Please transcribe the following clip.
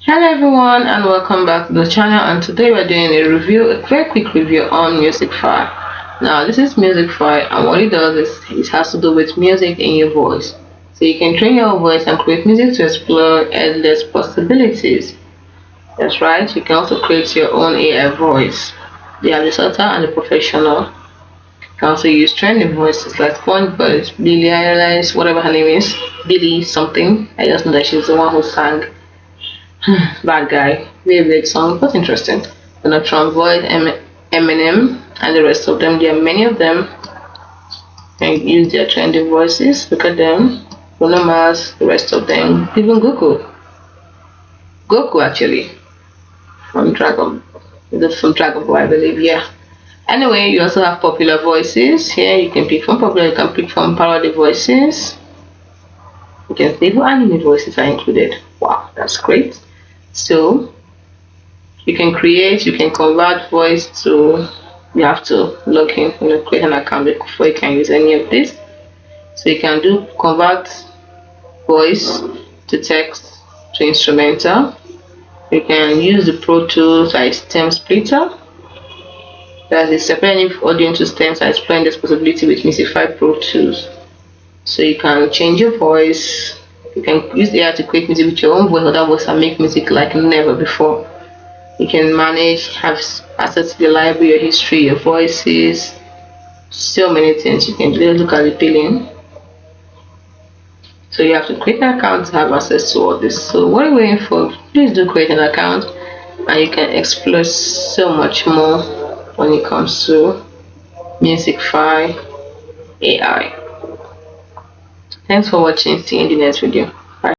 Hello everyone and welcome back to the channel, and today we're doing a very quick review on Musicfy. Now this is Musicfy, and what it does is it has to do with music in your voice. So you can train your voice and create music to explore endless possibilities. That's right, you can also create your own AI voice. They have the subtle and the professional. You can also use trending voices like SpongeBob, Billie Eilish, whatever her name is, Billie something. I just know that she's the one who sang Bad guy. Very weird song, but interesting. Donald Trump voice, Eminem, and the rest of them. There are many of them. And use their trendy voices. Look at them. Bruno Mars, the rest of them. Even Goku. Goku actually. From Dragon. From Dragon Ball, I believe. Yeah. Anyway, you also have popular voices. Here you can pick from popular. You can pick from parody voices. You can see even anime voices are included. Wow, that's great. So you can create, you can convert voice to, you have to log in, create an account before you can use any of this. So you can do convert voice to text to instrumental. You can use the Pro Tools like stem splitter. That is separating audio into stems. I explained this possibility with Musicfy Pro Tools. So you can change your voice. You can use AI to create music with your own voice or that voice and make music like never before. You can manage, have access to the library, your history, your voices, so many things. You can just look at the billing. So you have to create an account to have access to all this. So what are you waiting for? Please do create an account and you can explore so much more when it comes to Musicfy AI. Thanks for watching. See you in the next video.